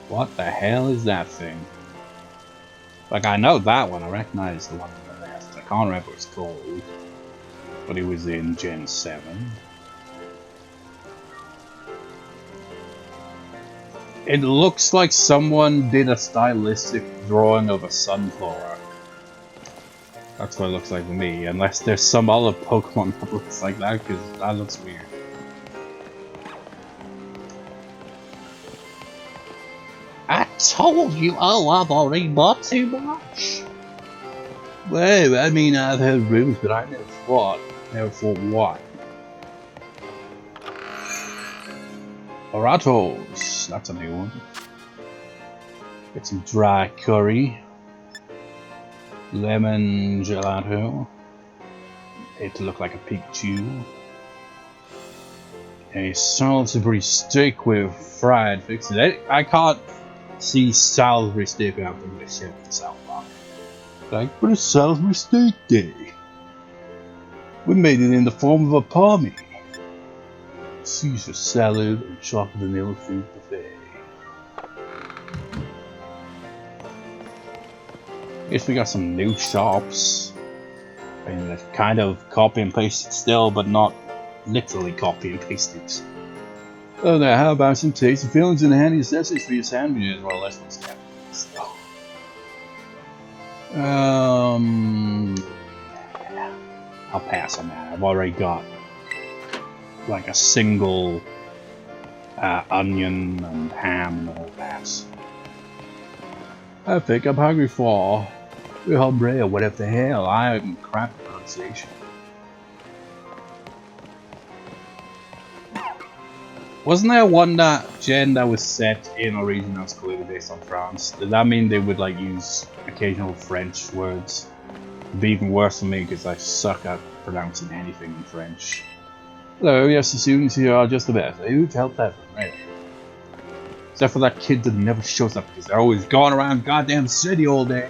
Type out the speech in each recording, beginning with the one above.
What the hell is that thing? Like, I know that one. I recognize the one on the left. I can't remember what it's called. But it was in Gen 7. It looks like someone did a stylistic drawing of a sunflower. That's what it looks like to me. Unless there's some other Pokemon that looks like that, because that looks weird. I told you, oh, I've already bought too much. Well, I mean, I've heard rumors, but I never fought. Never fought what? Oratos. That's a new one. Get some dry curry. Lemon gelato. It look like a Pikachu. A Salisbury steak with fried fixes. I can't see Salisbury steak without thinking of shit in South Park. Like, what a Salisbury steak day? We made it in the form of a palmy. Caesar salad and chocolate vanilla fruit buffet. Guess we got some new shops. I mean, they're kind of copy and pasted still, but not literally copy and pasted. Oh, now how about some tasty fillings and handy accessories for your sandwiches? Well, less than sandwiches. I'll pass on that. I've already got like a single onion and ham and all that. I think I'm hungry for hombre or whatever the hell. I'm crap pronunciation. Wasn't there one gen that was set in a region that was clearly based on France? Did that mean they would like use occasional French words? It'd be even worse for me because I suck at pronouncing anything in French. Hello, yes, the students here are just the best. Who'd help that one, right? Except for that kid that never shows up because they're always going around goddamn city all day.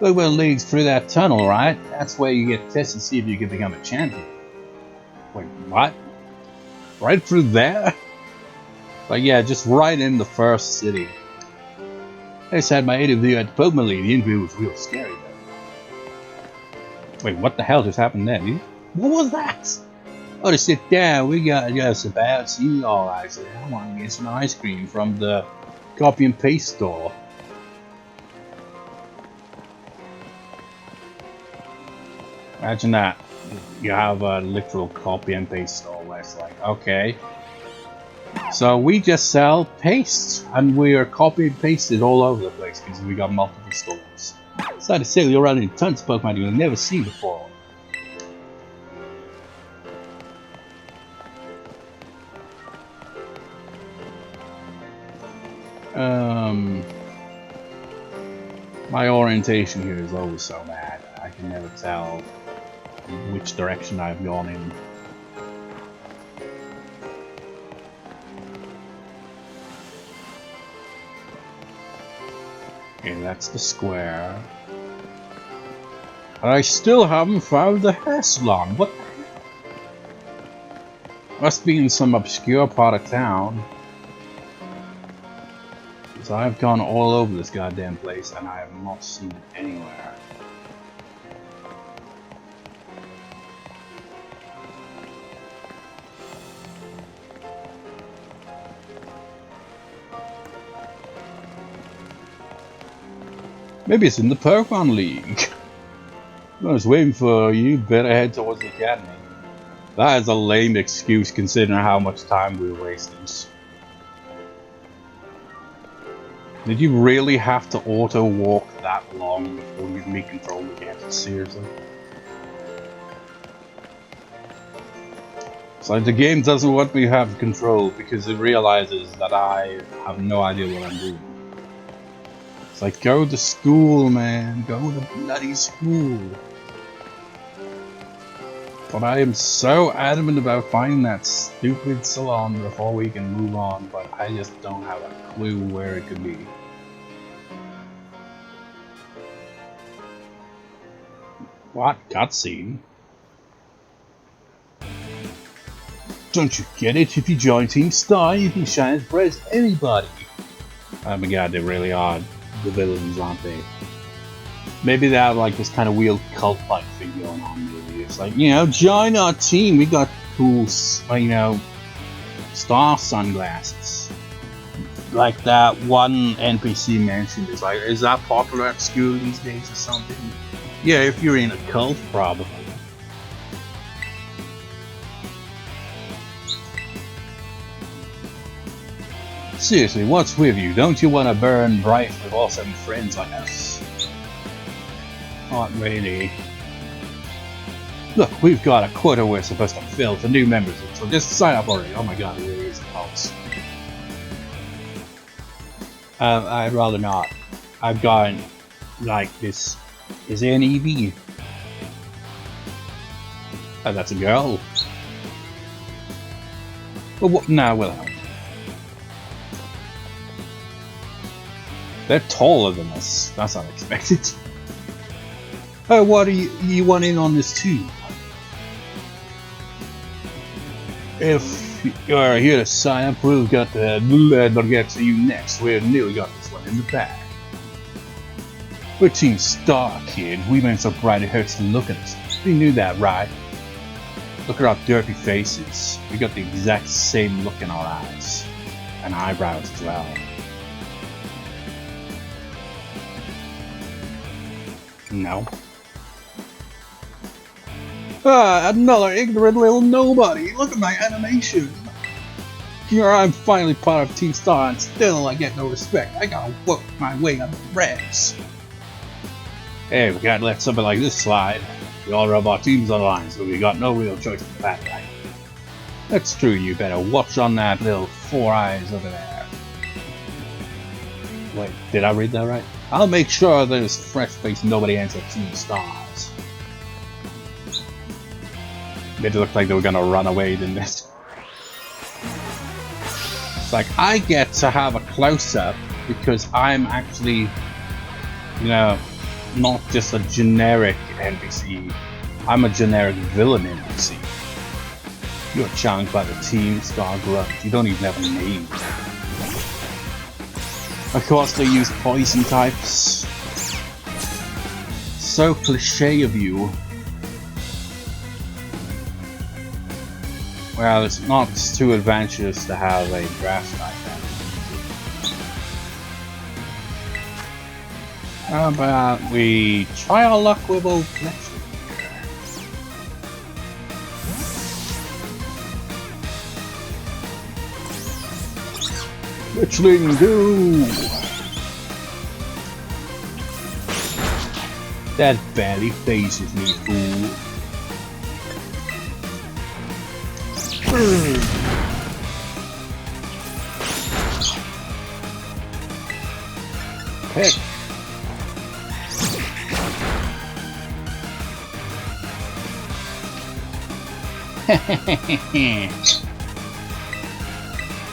Look what leads through that tunnel, right? That's where you get tested to see if you can become a champion. Wait, what? Right through there? Like, yeah, just right in the first city. I just had my interview at the Pokemon League. The interview was real scary, though. Wait, what the hell just happened there, dude? What was that? Oh, to sit down, we got just about you all. I said, I want to get some ice cream from the copy and paste store. Imagine that. You have a literal copy and paste store where it's like, okay. So we just sell paste, and we are copy and pasted all over the place because we got multiple stores. So to say, you're running tons of Pokemon you've never seen before. My orientation here is always so bad. I can never tell which direction I've gone in. Okay, that's the square. But I still haven't found the hair salon. What the hell? Must be in some obscure part of town. Because I've gone all over this goddamn place and I have not seen it anywhere. Maybe it's in the Pokemon League. I was waiting for you. Better head towards the academy. That is a lame excuse considering how much time we wasted. Did you really have to auto walk that long before you can control the game? Seriously? It's like the game doesn't want me to have control because it realizes that I have no idea what I'm doing. It's like, go to school, man. Go to bloody school. But I am so adamant about finding that stupid salon before we can move on, but I just don't have a clue where it could be. What? Cutscene? Don't you get it? If you join Team Star, you can shine as bright as anybody. Oh my god, they really are the villains, aren't they? Maybe they have like this kind of weird cult-like thing going on. Maybe it's like, you know, join our team. We got cool, you know, star sunglasses. Like that one NPC mentioned is like, is that popular at school these days or something? Yeah, if you're in a cult, probably. Seriously, what's with you? Don't you want to burn bright with awesome friends like us? Not really. Look, we've got a quota we're supposed to fill for new members, so just sign up already. Oh my god, it really is a cult. I'd rather not. I've got, like, this. Is there an EV? Oh, that's a girl. Well, what? No, well. They're taller than us. That's unexpected. Oh, what are you want in on this too? If you're here to sign up, we've got the get to you next. We nearly got this one in the bag. We're Team Star, kid. We've been so bright it hurts to look at us. You knew that, right? Look at our dirty faces. We got the exact same look in our eyes. And eyebrows as well. No. Ah, another ignorant little nobody. Look at my animation. Here I'm finally part of Team Star and still I get no respect. I gotta work my way on the ranks. Hey, we can't let something like this slide. We all rub our teams on the line, so we got no real choice in that guy. That's true, you better watch on that little four eyes over there. Wait, did I read that right? I'll make sure there's fresh face nobody enters Team Stars. It looked like they were gonna run away, didn't it? It's like, I get to have a close-up because I'm actually, you know, not just a generic NPC. I'm a generic villain NPC. You're challenged by the Team Star Grunt. You don't even have a name. Of course they use poison types. So cliche of you. Well, it's not too adventurous to have a grass type. How about we try our luck with old Fletcher? Fletchling, go! That barely phases me, fool. Heck.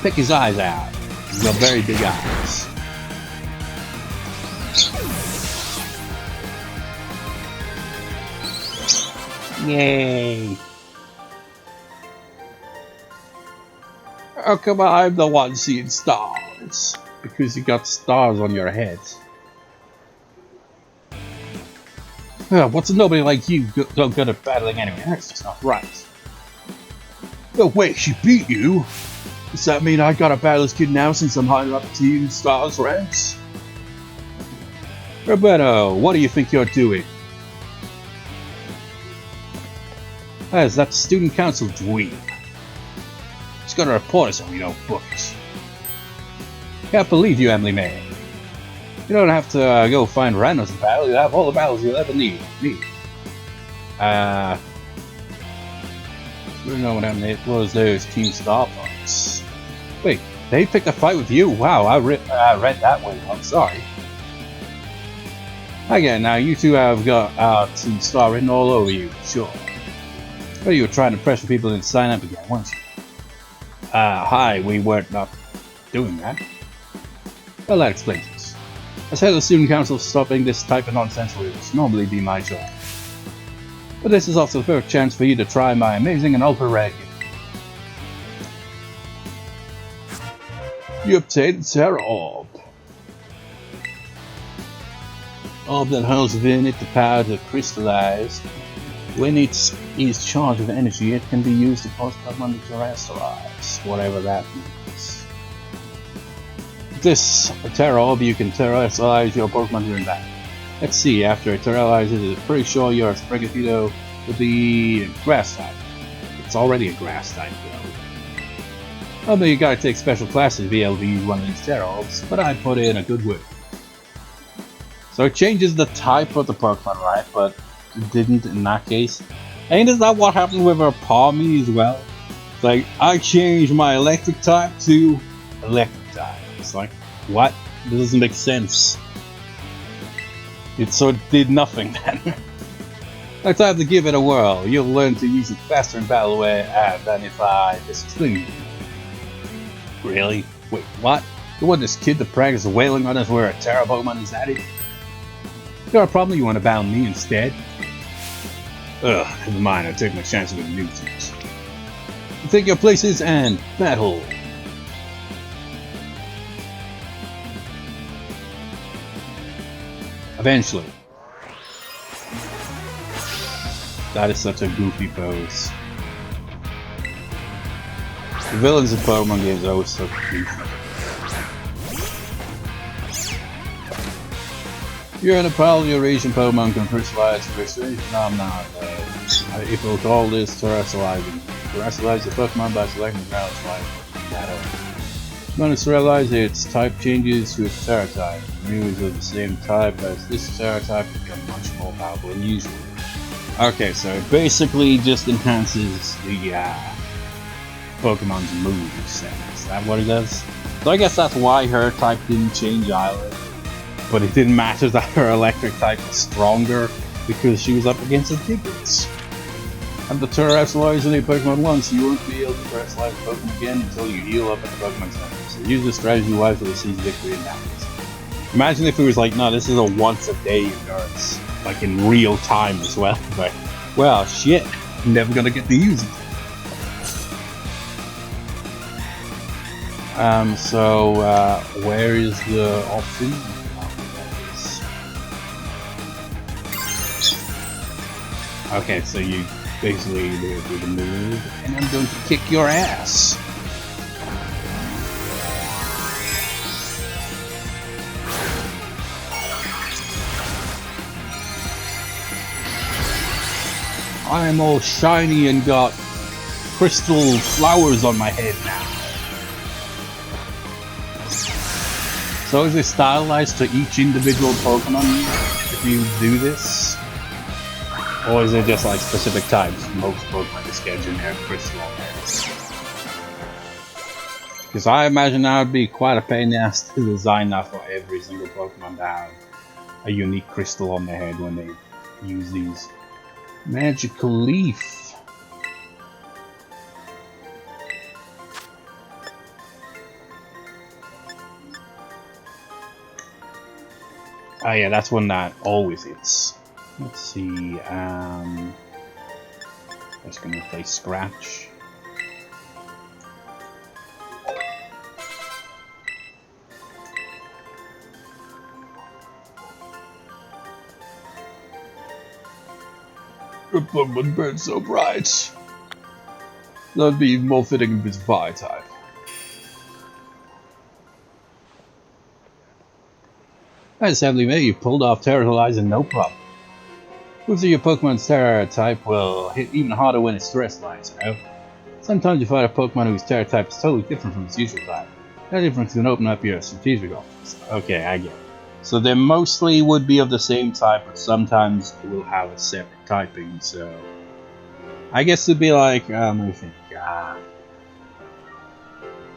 Pick his eyes out. He's got very big eyes. Yay! How come I'm the one seeing stars? Because you got stars on your head. What's nobody like you so good at battling anyway? That's just not right. Oh wait, she beat you? Does that mean I gotta battle this kid now since I'm higher up Team Star's ranks? Roberto, what do you think you're doing? Is that student council dweeb? He's gonna report us if we don't book it. Can't believe you, Emily May. You don't have to go find randoms to battle, you have all the battles you'll ever need. You know what happened? It was those Team Star folks. Wait, they picked a fight with you? Wow, I read that way. I'm sorry. Again, now you two have got Team Star written all over you, sure. Well, you were trying to pressure people to sign up again, weren't you? Hi, we weren't not doing that. Well, that explains it. As head of the student council, stopping this type of nonsense would normally be my job. But this is also the perfect chance for you to try my amazing and ultra rare gift. You obtained Terra Orb. Orb that holds within it the power to crystallize. When it is charged with energy, it can be used to cause Pokemon to terastallize, whatever that means. With this Terra Orb, you can terastallize your Pokemon during battle. Let's see, after it terastallizes, it's pretty sure your Sprigatito will be grass type. It's already a grass type though. Although you gotta take special classes to be able to use one of these Terra Orbs, but I put in a good word. So it changes the type of the Pokemon, right? But it didn't in that case. And is that what happened with our Palmy as well? It's like, I changed my electric type to electric type. It's like, what? This doesn't make sense. It sort of did nothing then. Let's have to give it a whirl. You'll learn to use it faster in battle than if I discipline you. Really? Wait, what? You want this kid to practice wailing on us where a Terra Pokemon is at it? You got a problem? You want to battle me instead? Ugh, never mind, I'll take my chances with new teams. Take your places and battle! Eventually. That is such a goofy pose. The villains in Pokemon games are always so goofy. You're in a pile of your Asian Pokemon can crystallize for strange phenomenon. If we'll call this terastallizing. Terastallize the Pokemon by selecting the ground type. When it's terastallized, its type changes to its Terra type. Moves of the same type as this Terra type become much more powerful than usual. Okay, so it basically just enhances the Pokemon's moveset. Is that what it does? So I guess that's why her type didn't change either. But it didn't matter that her electric type was stronger because she was up against the Giggles. And the terastallize any Pokemon once, you won't be able to terastallize the Pokemon again until you heal up at the Pokemon Center. So use this strategy wisely to seize victory in battles. Imagine if it was like, no, this is a once a day occurrence, like in real time as well. But, well, shit, I'm never gonna get to use it. Where is the option? Okay, so you basically do the move, and I'm going to kick your ass. I'm all shiny and got crystal flowers on my head now. So is it stylized to each individual Pokemon if you do this? Or is it just like specific types? Most Pokemon just get generic crystal on there. Because I imagine that would be quite a pain in the ass to design that for every single Pokemon to have a unique crystal on their head when they use these. Magical Leaf. Oh yeah, that's one that always hits. Let's see, just gonna play Scratch. Your Pokemon burns so bright. That'd be even more fitting if it's fire type. That's sadly made you pulled off terastallize and no problem. Moves of your Pokemon's Terra type will hit even harder when it's terastallized, you know? Sometimes you find a Pokemon whose Terra type is totally different from its usual type. That difference can open up your strategic options. Okay, I get it. So they mostly would be of the same type, but sometimes will have a separate typing, so... I guess it'd be like, let me think, I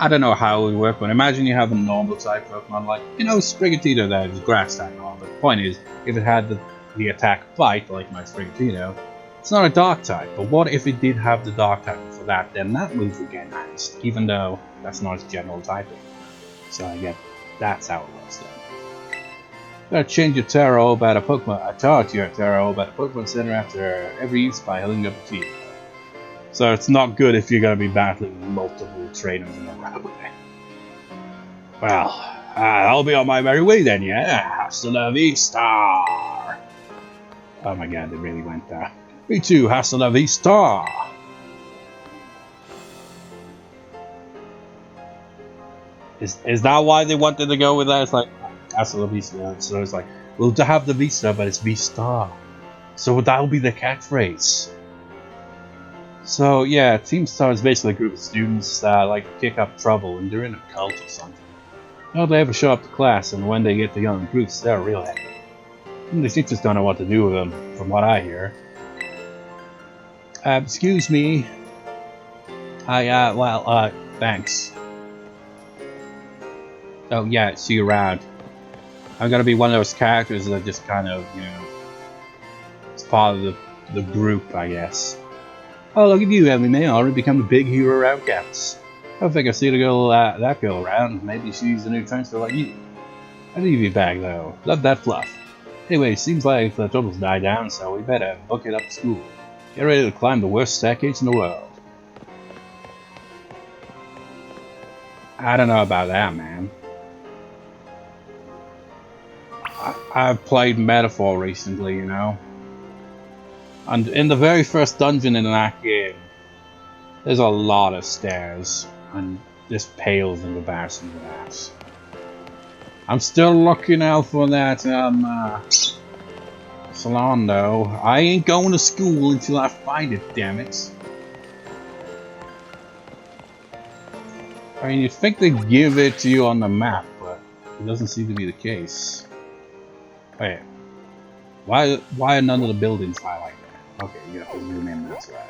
don't know how it would work, but imagine you have a normal type Pokemon like, you know, Sprigatito that is grass type and all, but the point is, if it had the attack bite, like my Sprigatito, it's not a dark type, but what if it did have the dark type for that, then that move would get enhanced, even though that's not its general typing. So I get that's how it works then. Gotta change your tera about a Pokemon. I taught you a tera about a Pokemon Center after every use by healing up a field. So it's not good if you're gonna be battling multiple trainers in a row. Well, I'll be on my merry way then, yeah? Hasta la vista! Oh my god, they really went there. Me too, hasta la vista! Is that why they wanted to go with that? It's like, hasta la vista. So it's like, we'll have the vista, but it's vista. So that'll be the catchphrase. So yeah, Team Star is basically a group of students that like to kick up trouble and they're in a cult or something. How they ever show up to class, and when they get to young groups, they're real happy. And the teachers don't know what to do with them, from what I hear. Excuse me. Thanks. Oh yeah, see you around. I'm gonna be one of those characters that just kind of, you know, it's part of the group, I guess. Oh, look at you, Emily May, already become a big hero around campus. I don't think I see the girl, that girl around. Maybe she's a new transfer like you. I leave you back though. Love that fluff. Anyway, seems like the troubles died down, so we better book it up to school. Get ready to climb the worst staircase in the world. I don't know about that, man. I've played Metaphor recently, you know. And in the very first dungeon in that game, there's a lot of stairs. And this pales in comparison to that. I'm still looking out for that salon though. I ain't going to school until I find it, damn it. I mean, you'd think they'd give it to you on the map, but it doesn't seem to be the case. Wait, why are none of the buildings highlighted? Okay, you have to zoom in, that's right.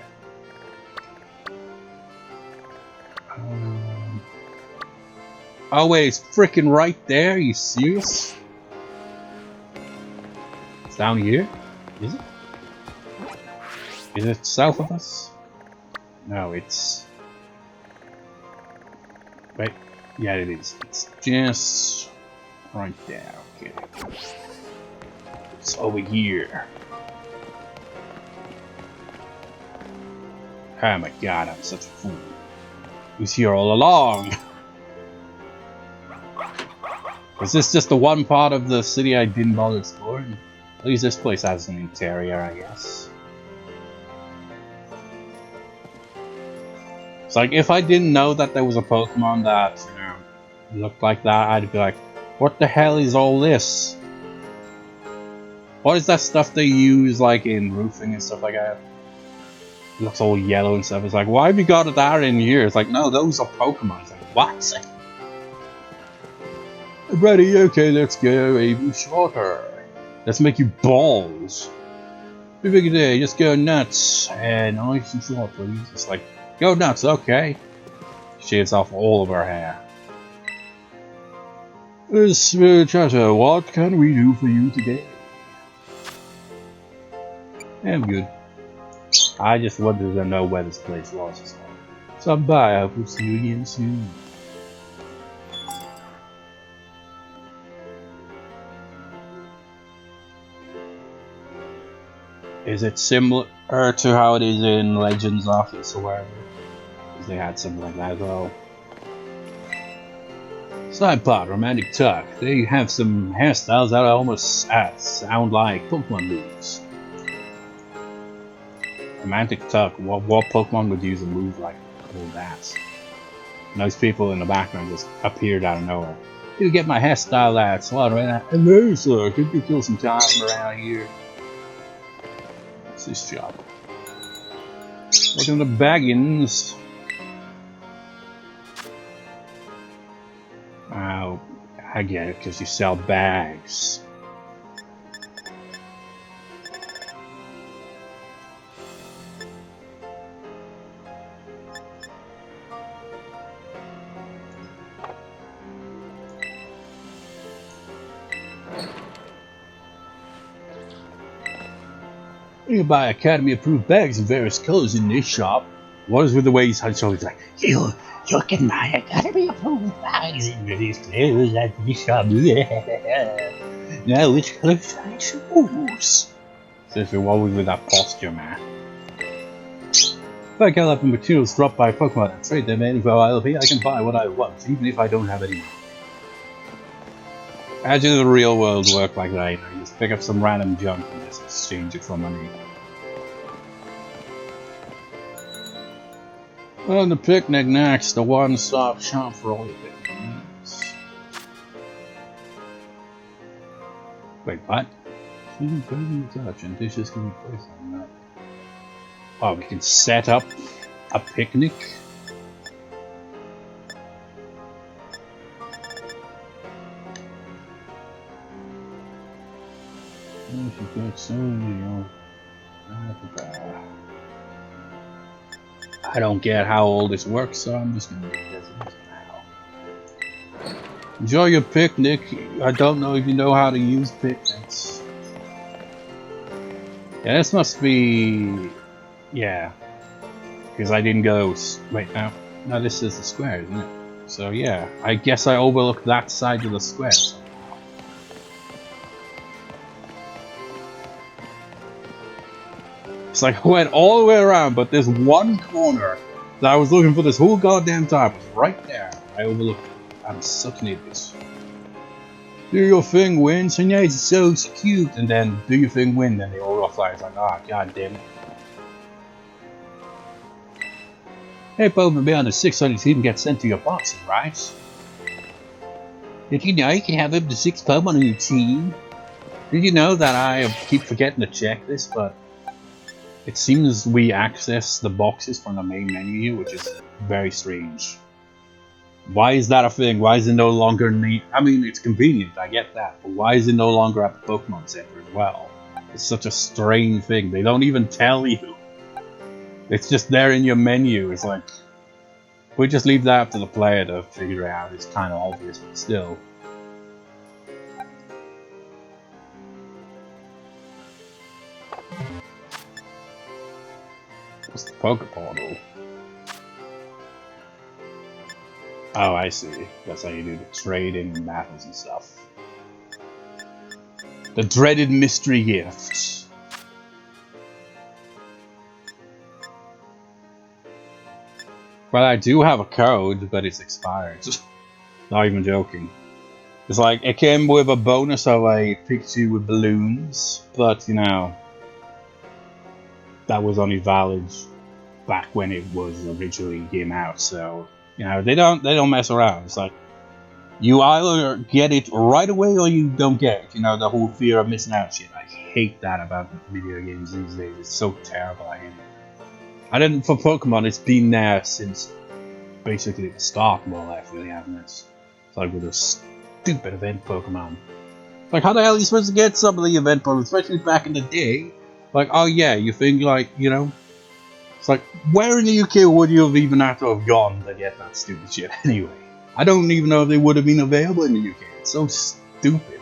Oh wait, it's freaking right there? Are you serious? It's down here? Is it? Is it south of us? No, it's... Wait, yeah it is. It's just... right there, okay. It's over here. Oh my god, I'm such a fool. He was here all along! Was this just the one part of the city I didn't bother exploring? At least this place has an interior, I guess. It's like, if I didn't know that there was a Pokemon that, you know, looked like that, I'd be like, what the hell is all this? What is that stuff they use, like, in roofing and stuff like that? It looks all yellow and stuff. It's like, why have you got that in here? It's like, no, those are Pokemon. It's like, what? Ready? Okay, let's go even shorter. Let's make you balls. Be big day, just go nuts. And nice and short, please. It's like, go nuts, okay. Shaves off all of our hair. Miss Chatter, what can we do for you today? I'm good. I just wanted to know where this place was. So bye, I will see you again soon. Is it similar to how it is in Legends Office or wherever? Because they had something like that as well. Side plot, romantic talk. They have some hairstyles that almost sound like Pokemon moves. Romantic talk. What Pokemon would use a move like all that? And those people in the background just appeared out of nowhere. You get my hairstyle out, slaughter right now. Hello, sir. Could you kill some time around here? What's this job? Welcome to Baggins. Oh, I get it, because you sell bags. You can buy Academy approved bags in various colors in this shop. What is with the way he's always like, you can buy Academy approved bags in various colors at this shop. Now which color should I choose? Since we're always with that posture, man. If I gather up materials dropped by Pokemon and trade them in for LP, I can buy what I want, even if I don't have any money. How does the real world work like that? You know, you just pick up some random junk and just exchange it for money. On the picnic next, the one-stop shop for all your picnics. Wait, what? Food, burning touch, and dishes can be placed on that. Oh, we can set up a picnic? I don't get how all this works, so I'm just gonna do this now. Enjoy your picnic. I don't know if you know how to use picnics. Yeah, this must be... yeah. Because I didn't go... wait, no. No, this is the square, isn't it? So yeah, I guess I overlooked that side of the square. It's like I went all the way around, but there's one corner that I was looking for this whole goddamn time was right there. I overlooked it. I'm such an idiot. Do your thing, win. So yeah, it's so cute. And then do your thing, win. Then they all offline. It's like, ah, oh, god damn it. Hey, Pokemon beyond the 600 team get sent to your boxes, right? Did you know you can have up to 6 Pokemon on your team? Did you know that I keep forgetting to check this, but it seems we access the boxes from the main menu here, which is very strange. Why is that a thing? Why is it no longer neat? I mean, it's convenient, I get that, but why is it no longer at the Pokemon Center as well? It's such a strange thing. They don't even tell you. It's just there in your menu. It's like, we just leave that up to the player to figure out. It's kind of obvious, but still. What's the Pokeportal? Oh, I see. That's how you do the trading and battles and stuff. The dreaded mystery gift. Well, I do have a code, but it's expired. Not even joking. It's like, it came with a bonus of a Pikachu with balloons, but you know, that was only valid back when it was originally came out, so you know, they don't mess around. It's like, you either get it right away or you don't get it. You know, the whole fear of missing out shit. I hate that about video games these days. It's so terrible. I hate it. And then for Pokemon, it's been there since basically the start, more or less, really, hasn't it? It's like with those stupid event Pokemon. Like, how the hell are you supposed to get some of the event Pokemon, especially back in the day? Like, oh yeah, you think, like, you know, it's like, where in the UK would you have even had to have gone to get that stupid shit anyway? I don't even know if they would have been available in the UK. It's so stupid.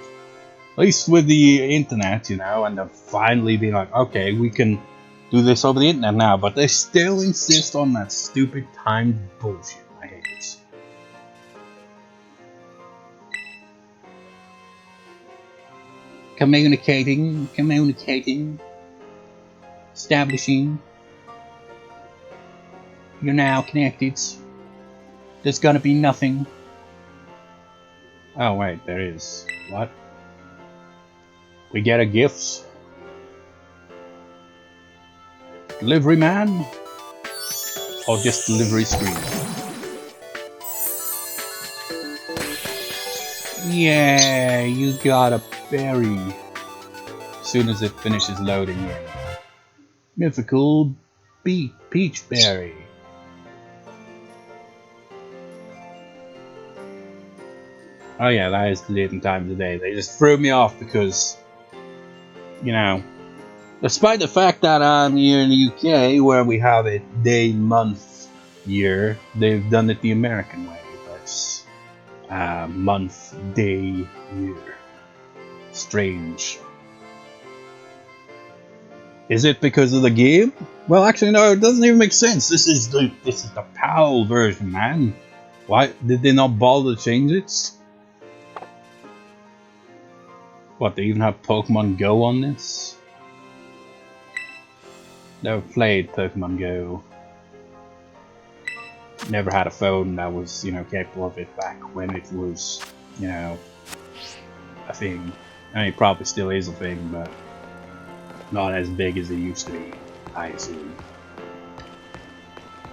At least with the internet, you know, and they've finally been like, okay, we can do this over the internet now, but they still insist on that stupid timed bullshit. I hate it. Communicating, establishing. You're now connected. There's gonna be nothing. Oh wait, there is. What? We get a gift? Delivery man? Or just delivery screen? Yeah, you got a berry. As soon as it finishes loading in. Mythical peach berry. Oh yeah, that is the date and time of the day. They just threw me off because, you know, despite the fact that I'm here in the UK where we have it day, month, year, they've done it the American way. That's month, day, year. Strange. Is it because of the game? Well, actually, no. It doesn't even make sense. This is the PAL version, man. Why did they not bother to change it? What, they even have Pokemon Go on this? Never played Pokemon Go. Never had a phone that was, you know, capable of it back when it was, you know, a thing. I mean, it probably still is a thing, but not as big as it used to be, I assume.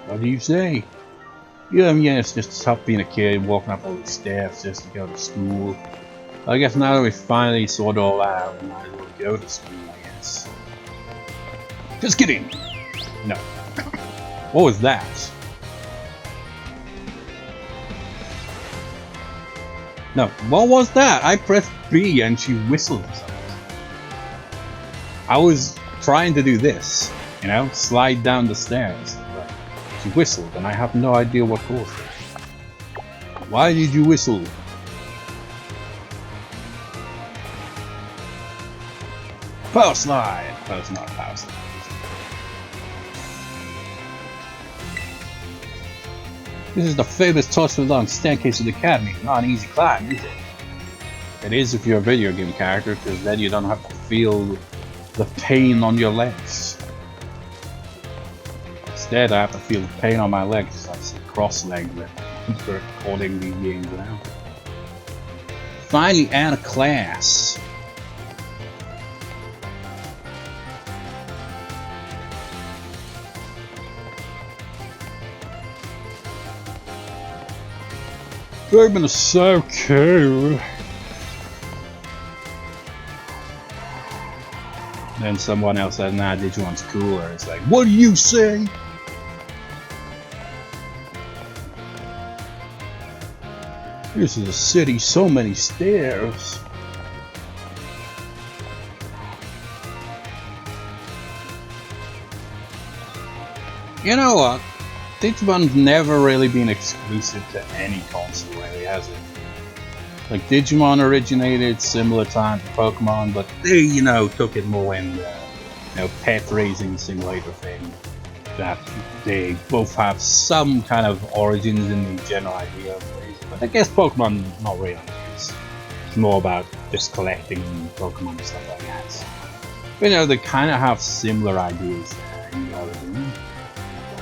What do you say? Yeah, it's just stop being a kid, walking up all the stairs just to go to school. I guess now that we finally sorted all out, we might as well go to school, I guess. Just kidding! No. What was that? No, what was that? I pressed B and she whistled or something. I was trying to do this, you know, slide down the stairs, but she whistled and I have no idea what caused it. Why did you whistle? Power slide! Oh, it's not a power slide. This is the famous touch-along staircase of the academy. Not an easy climb, is it? It is if you're a video game character, because then you don't have to feel the pain on your legs. Instead, I have to feel the pain on my legs as I sit cross-legged for recording these games now. Finally out of class. Pokemon is so cool. Then someone else said, nah, Digimon's cooler. It's like, what do you say? This is a city, so many stairs. You know what? Digimon's never really been exclusive to any console, really, has it? Like, Digimon originated similar time to Pokemon, but they, you know, took it more in the, you know, pet raising simulator thing. That they both have some kind of origins in the general idea of raising. But I guess Pokemon, not really. It's more about just collecting Pokemon and stuff like that. But, you know, they kind of have similar ideas there in the origin.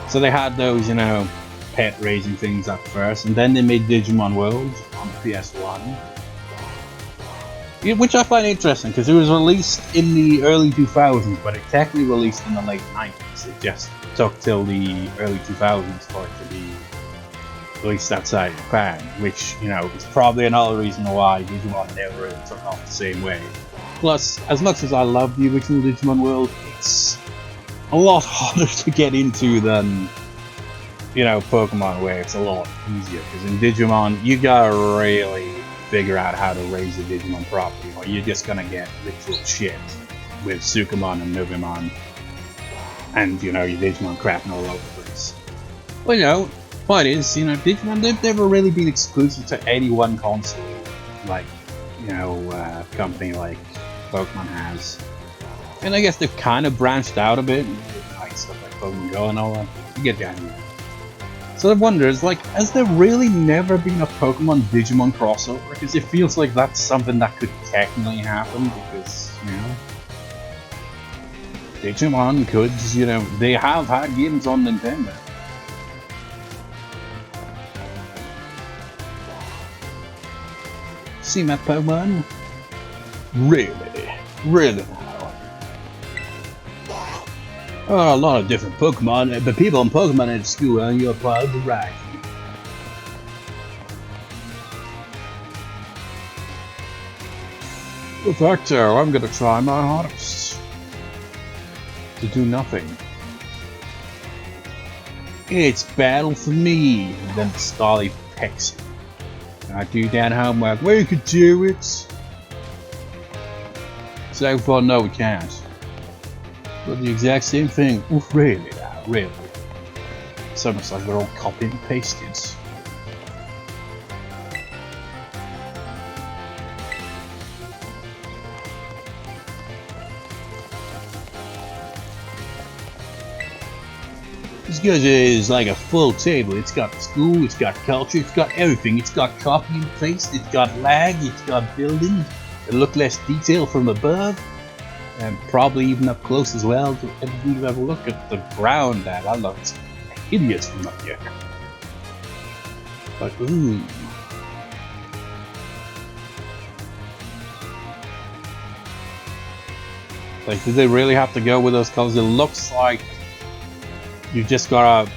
So they had those, you know, pet raising things at first, and then they made Digimon World on PS1. Which I find interesting, because it was released in the early 2000s, but it technically released in the late 90s. It just took till the early 2000s for it to be released outside Japan, which, you know, is probably another reason why Digimon never really took off the same way. Plus, as much as I love the original Digimon World, it's a lot harder to get into than, you know, Pokemon, where it's a lot easier, because in Digimon you gotta really figure out how to raise the Digimon properly, or you're just gonna get literal shit with Sukamon and Novimon, and, you know, your Digimon crapping all over the place. Well, you know, point is, you know, Digimon, they've never really been exclusive to any one console, like, you know, company like Pokemon has. And I guess they've kind of branched out a bit, like stuff like Pokemon Go and all that. You get the idea. So I wonder, like, has there really never been a Pokemon Digimon crossover? Because it feels like that's something that could technically happen, because, you know, Digimon could, you know, they have had games on Nintendo. See my Pokemon? Really? Really now? Oh, a lot of different Pokemon, but people in Pokemon at school, and you're part of the right. Perfecto, I'm gonna try my hardest to do nothing. It's battle for me. And then Starly pecks you. I do that homework. We could do it. So far, no, we can't. But the exact same thing. Oof, really now, really. It's almost like we're all copied and pasted. This guy is like a full table. It's got school, it's got culture, it's got everything. It's got copy and paste, it's got lag, it's got building. It looked less detailed from above, and probably even up close as well. If you have a look at the ground, that looks hideous from up here. But ooh. Like, did they really have to go with those colors? It looks like you just got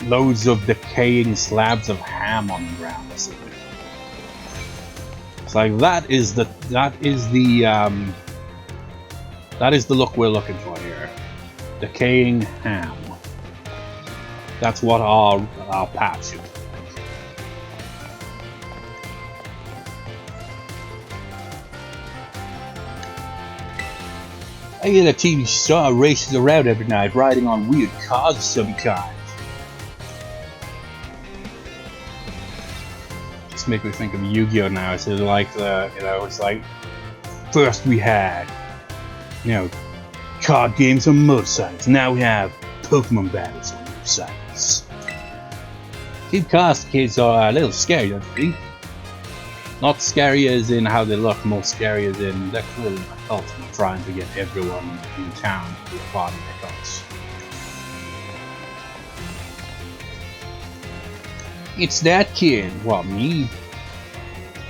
loads of decaying slabs of ham on the ground or something. It's like that is the look we're looking for here. Decaying ham. That's what our path should be. I get a TV star races around every night riding on weird cars of some kind. Just make me think of Yu-Gi-Oh! Now. It's like it's like first we had, card games on motorcycles. Now we have Pokemon battles on motorcycles. Keep cars kids are a little scary, don't you think? Not scary as in how they look, more scary as in they're clearly a cult and trying to get everyone in town to be a part of their cults. It's that kid. What, me?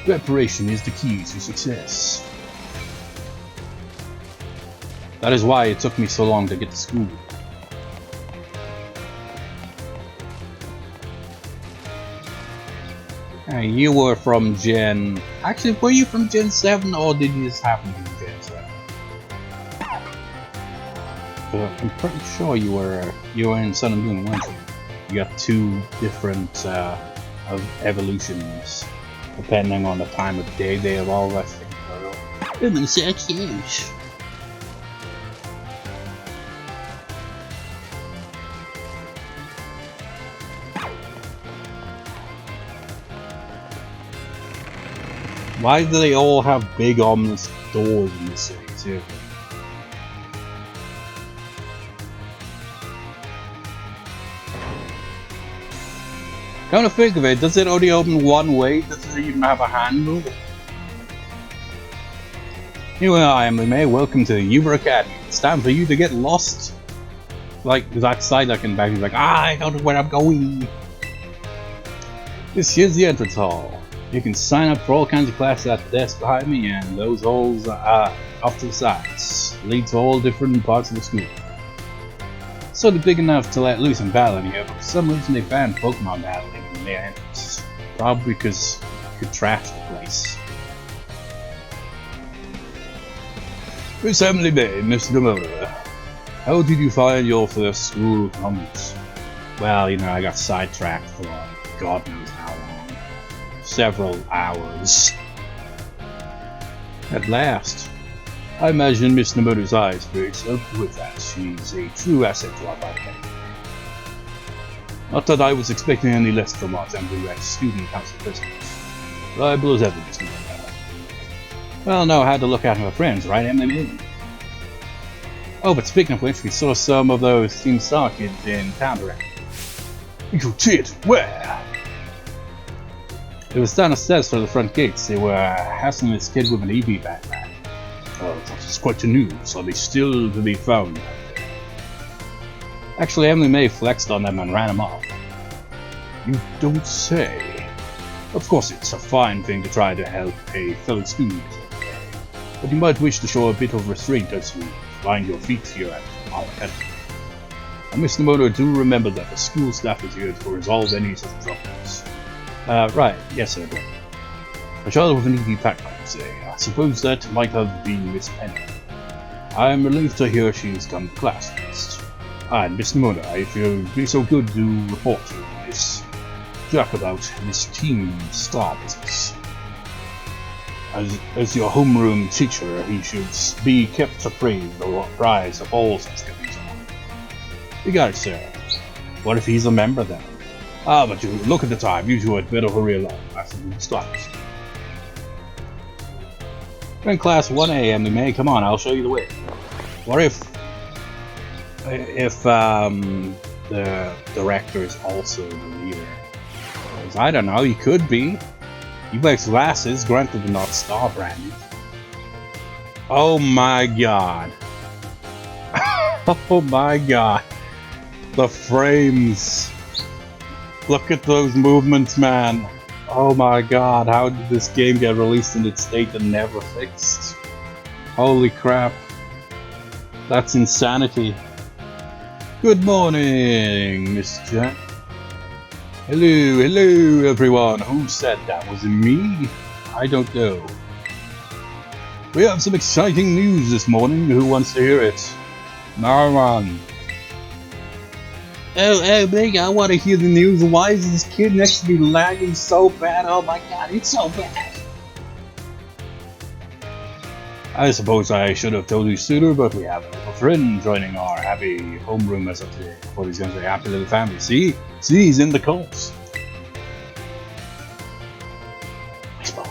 Preparation is the key to success. That is why it took me so long to get to school. You were from Gen... Actually, were you from Gen 7 or did you just happen to be Gen 7? I'm pretty sure you were in Sun and Moon, weren't you? You got two different evolutions depending on the time of day they evolve, I think. I'm so cute. Why do they all have big ominous doors in the city too? Come to think of it, does it only open one way? Does it even have a handle? Anyway, I am May. Welcome to the Uber Academy. It's time for you to get lost. Like that side looking back, he's like, I don't know where I'm going. This is the entrance hall. You can sign up for all kinds of classes at the desk behind me, and those halls are off to the sides. Lead to all different parts of the school. Sort of big enough to let loose and battle in here, but for some reason they banned Pokemon battling in their entrance. Probably because you could trash the place. Miss Emily May, Mr. Nemona. How did you find your first school comments? Well, I got sidetracked for God knows how long. Several hours. At last. I imagine Miss Nemona's eyes breaks up with that. She's a true asset to our podcast. Not that I was expecting any less from our temporary student council president. Reliable as ever, Miss Nemona. Well, no, I had to look at her friends, right, Emily? Oh, but speaking of which, we saw some of those Team Star kids in town directly. You did? Where? It was down the stairs for the front gates. They were hassling this kid with an EV backpack. Oh, that's quite the news. Are they still to be found? Actually, Emily May flexed on them and ran them off. You don't say. Of course, it's a fine thing to try to help a fellow student, but you might wish to show a bit of restraint as you find your feet here at our academy. And Miss Nemona, do remember that the school staff is here to resolve any such problems. Right, yes sir. A child with an EV backpack, say. I suppose that might have been Miss Penny. I am relieved to hear she's come to class next. And Miss Nemona, if you'd be so good to report to Miss Jack about this Team Star business. As your homeroom teacher, he should be kept apprised of all such goings on. You got it, sir. What if he's a member then? Ah, but you look at the time. You two had better hurry along. That's the start. We're in class 1A, Emily May. Come on, I'll show you the way. What if the director is also the leader? I don't know. He could be. He wears glasses. Granted, they're not star branded. Oh my god. Oh my god. The frames. Look at those movements, man. Oh my god, how did this game get released in its state and never fixed? Holy crap. That's insanity. Good morning, Mr. Jack. Hello everyone. Who said that? Was it me? I don't know. We have some exciting news this morning. Who wants to hear it? No one. Oh, big, I want to hear the news. Why is this kid next to me lagging so bad? Oh my god, it's so bad. I suppose I should have told you sooner, but we have a little friend joining our happy homeroom as of today. What he's going to say, happy little family. See, he's in the calls. Whisper.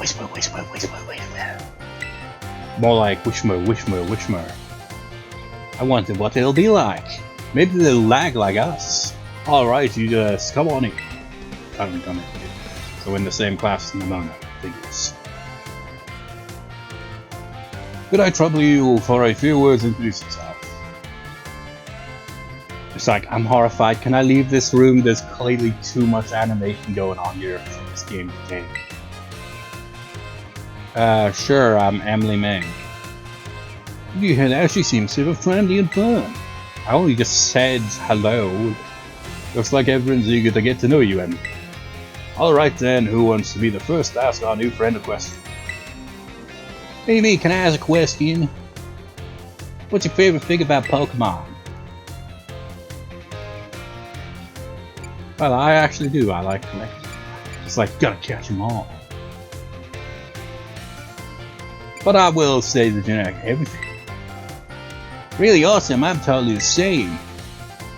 More like wishmer. I wonder what it'll be like. Maybe they'll lag like us. Alright, you just come on in. Come in. So we're in the same class as Nemona, figures. Could I trouble you for a few words to introduce yourself? It's like, I'm horrified. Can I leave this room? There's clearly too much animation going on here for this game to take. Sure, I'm Emily Ming. You hear that? She seems super friendly and fun. I only just said hello. Looks like everyone's eager to get to know you, Emily. Alright then, who wants to be the first to ask our new friend a question? Hey, me, can I ask a question? What's your favorite thing about Pokemon? Well, I actually do. I like collecting. It's like, gotta catch them all. But I will say the generic everything. Really awesome, I'm totally the same.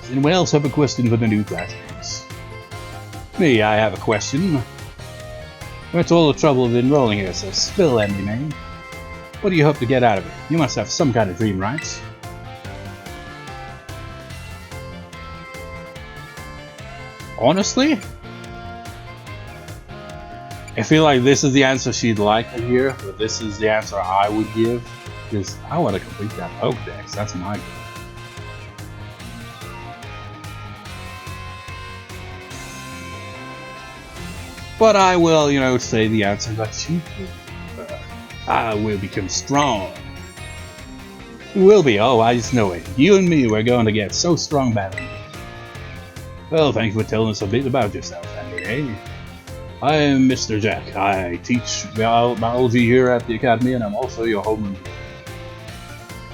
Does anyone else have a question for the new classmates? Me, I have a question. What's all the trouble of enrolling here, so spill Emily, man. What do you hope to get out of it? You must have some kind of dream, right? Honestly? I feel like this is the answer she'd like to hear, but this is the answer I would give. Because I want to complete that Pokedex, that's my goal. But I will, say the answer that you give. I will become strong. You will be, oh, I just know it. You and me, we're going to get so strong battling. Well, thank you for telling us a bit about yourself, Andy. I am Mr. Jack. I teach biology here at the Academy, and I'm also your homeroom.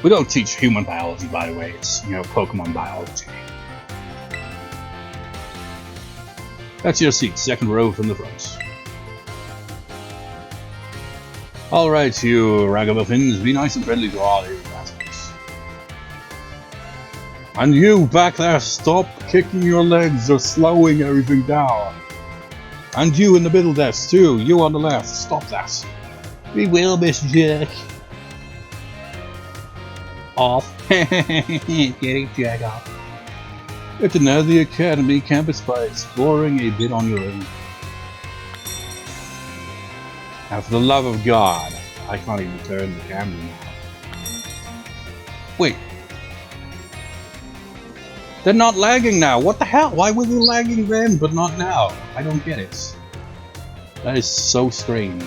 We don't teach human biology, by the way. It's, Pokemon biology. That's your seat, second row from the front. Alright, you ragamuffins, be nice and friendly to all your classmates. And you back there, stop kicking your legs or slowing everything down. And you in the middle desk too, you on the left, stop that. We will, Mr. Jack. Off. Getting Jack off. Get to know the Academy campus by exploring a bit on your own. Now, for the love of God, I can't even turn the camera now. Wait. They're not lagging now. What the hell? Why were they lagging then, but not now? I don't get it. That is so strange.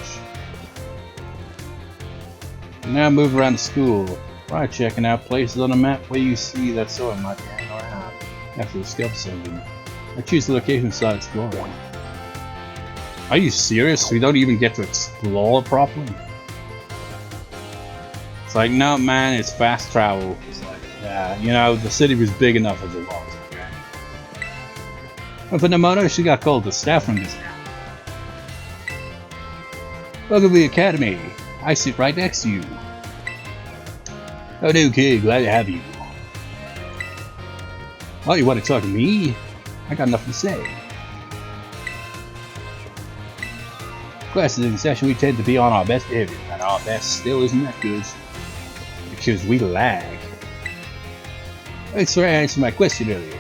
Now move around the school. Try checking out places on the map where you see that someone might be hanging around. After discover something, I choose the location to start exploring. Are you serious? We don't even get to explore properly? It's like, no man, it's fast travel. It's like, the city was big enough as it was. Okay? And for Nemona, she got called the staff room just now. Welcome to the Academy. I sit right next to you. Oh no, kid, glad to have you. Oh, you want to talk to me? I got nothing to say. Classes in session, we tend to be on our best behavior, and our best still isn't that good. Because we lag. Thanks for answering my question earlier.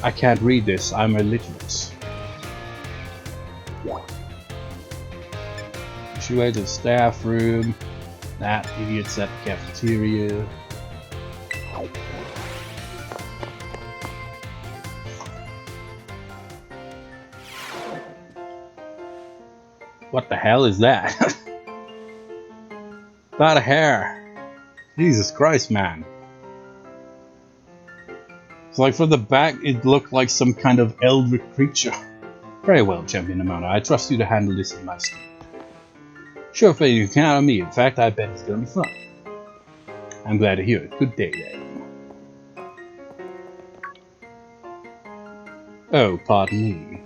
I can't read this, I'm illiterate. Push your way to the staff room. That idiot's at the cafeteria. What the hell is that? About a hair. Jesus Christ, man. It's like from the back, it looked like some kind of eldritch creature. Very well, Champion Nemona. I trust you to handle this in my stead. Sure thing, you can count on me. In fact, I bet it's gonna be fun. I'm glad to hear it. Good day, then. Oh, pardon me.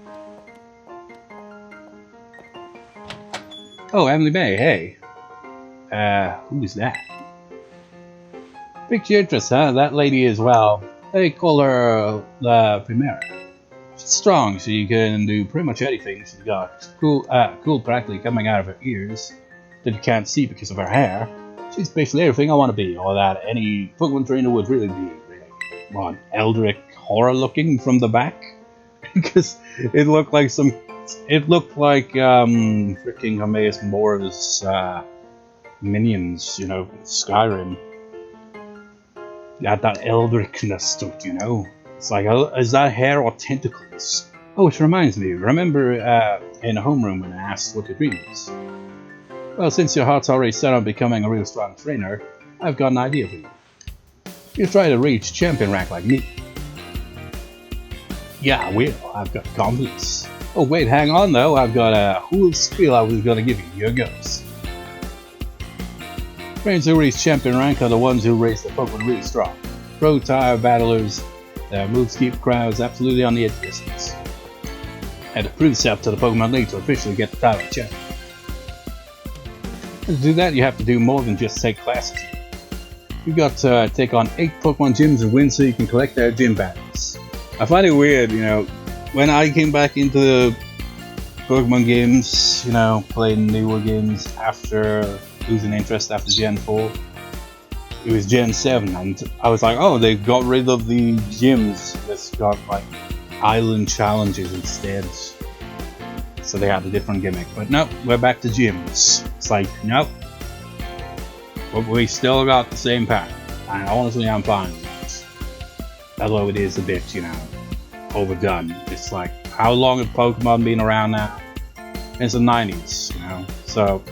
Oh, Emily May, hey. Who is that? Piqued your interest, huh? That lady is, well, they call her La Primera. She's strong, so you can do pretty much anything. She's got cool practically coming out of her ears that you can't see because of her hair. She's basically everything I want to be, or that any Pokemon trainer would really be. What, eldritch horror looking from the back? Because it looked like freaking Amaze Mora's minions, you know, Skyrim. Got that eldritchness to it, you know. It's like, is that hair or tentacles? Oh, which reminds me, remember in the homeroom when I asked what your dream was? Well, since your heart's already set on becoming a real strong trainer, I've got an idea for you. You try to reach champion rank like me. Yeah, I will. I've got confidence. Oh wait, hang on though, I've got a whole spiel I was gonna give you. Here goes. Trainers who reach champion rank are the ones who race the Pokemon really strong. Pro tire battlers, their moves keep crowds absolutely on the edge of distance. And to prove yourself to the Pokemon League to officially get the title of champion. And to do that, you have to do more than just take classes. You've got to take on 8 Pokemon gyms and win so you can collect their gym badges. I find it weird, you know, when I came back into the Pokemon games, you know, playing newer games after losing interest after Gen 4. It was Gen 7 and I was like, oh, they got rid of the gyms. Just got like island challenges instead. So they had a different gimmick. But nope, we're back to gyms. It's like, nope. But we still got the same pattern. And honestly, I'm fine with it. Although it is a bit, you know, overdone. It's like, how long have Pokemon been around now? It's the 90s, you know? So,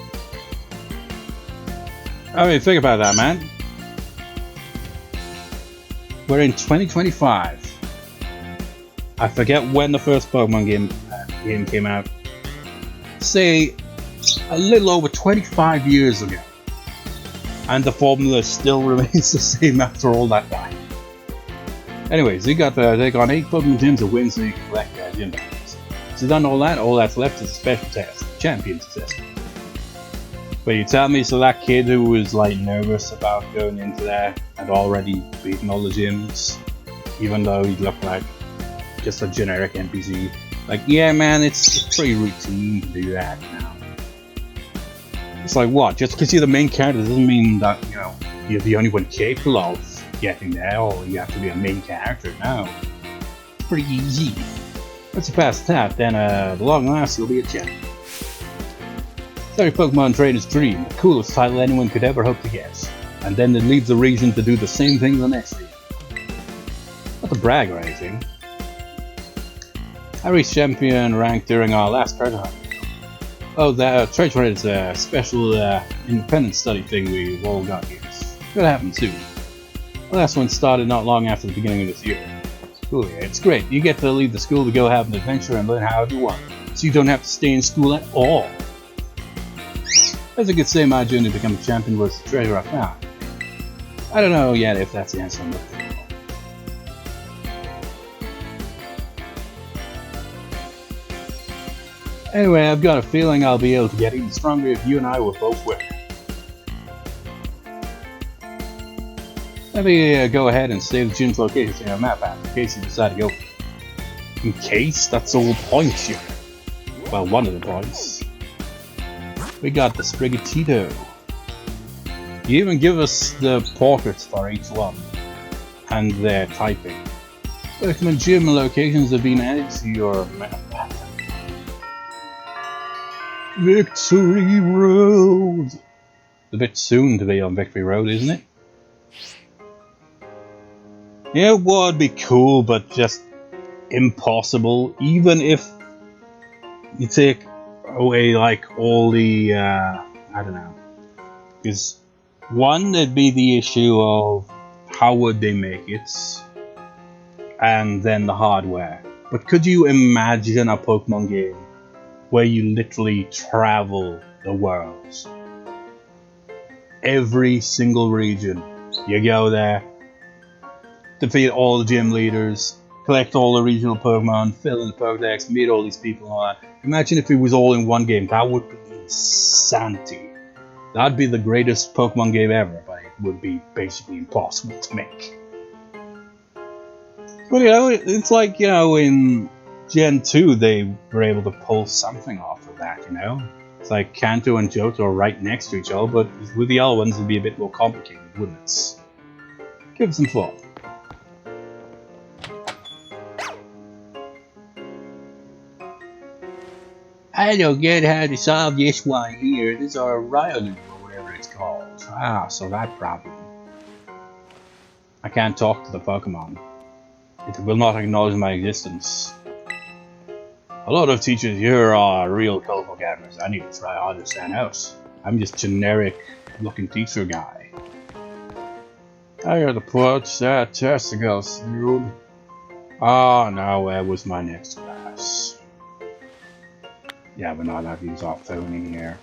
I mean, think about that, man. We're in 2025. I forget when the first Pokemon game came out. Say, a little over 25 years ago. And the formula still remains the same after all that time. Anyways, you got to take on 8 Pokemon gyms to win so you can collect their gym badges. So done all that's left is a special test, Champion's Test. But you tell me, so that kid who was like nervous about going into there had already beaten all the gyms, even though he looked like just a generic NPC. Like, yeah man, it's pretty routine to do that now. It's like, what, just because you're the main character doesn't mean that, you know, you're the only one capable of getting there, or you have to be a main character. No, it's pretty easy. Once you pass that, then at long last you'll be a champion. It's every Pokemon trainer's dream, the coolest title anyone could ever hope to get, and then it leaves the reason to do the same thing the next year. Not to brag or anything. I reached champion rank during our last treasure hunt. Oh, that treasure hunt is a special independent study thing we've all got here. It'll happen soon. The last one started not long after the beginning of this year. Cool, yeah, it's great. You get to leave the school to go have an adventure and learn however you want, so you don't have to stay in school at all. As I could say, my journey to become a champion was the treasure I found. I don't know yet if that's the answer I'm looking for. Anyway, I've got a feeling I'll be able to get even stronger if you and I were both winning. Let me go ahead and save the gym's location in your map app in case you decide to go for it. In case? That's the whole point here. Well, one of the points. We got the Sprigatito. You even give us the portraits for each one and their typing. Pokemon gym locations have been added to your map. Victory Road! It's a bit soon to be on Victory Road, isn't it? Yeah, it would be cool, but just impossible. Even if you take away like all the, I don't know. Because one, there'd be the issue of how would they make it, and then the hardware. But could you imagine a Pokemon game where you literally travel the world? Every single region. You go there, defeat all the gym leaders, collect all the regional Pokemon, fill in the Pokedex, meet all these people and all that. Imagine if it was all in one game. That would be insanity. That'd be the greatest Pokemon game ever, but it would be basically impossible to make. But you know, it's like, you know, in Gen 2 they were able to pull something off of that, you know? It's like Kanto and Johto are right next to each other, but with the other ones it'd be a bit more complicated, wouldn't it? Give it some thought. I don't get how to solve this one here. This is our Ryogan or whatever it's called. Ah, so that problem. I can't talk to the Pokemon. It will not acknowledge my existence. A lot of teachers here are real colorful gamers. I need to try harder to stand out. I'm just generic looking teacher guy. I gotta put that testicle soon. Oh no, where was my next class? Yeah, we're not allowed to use our phone in here.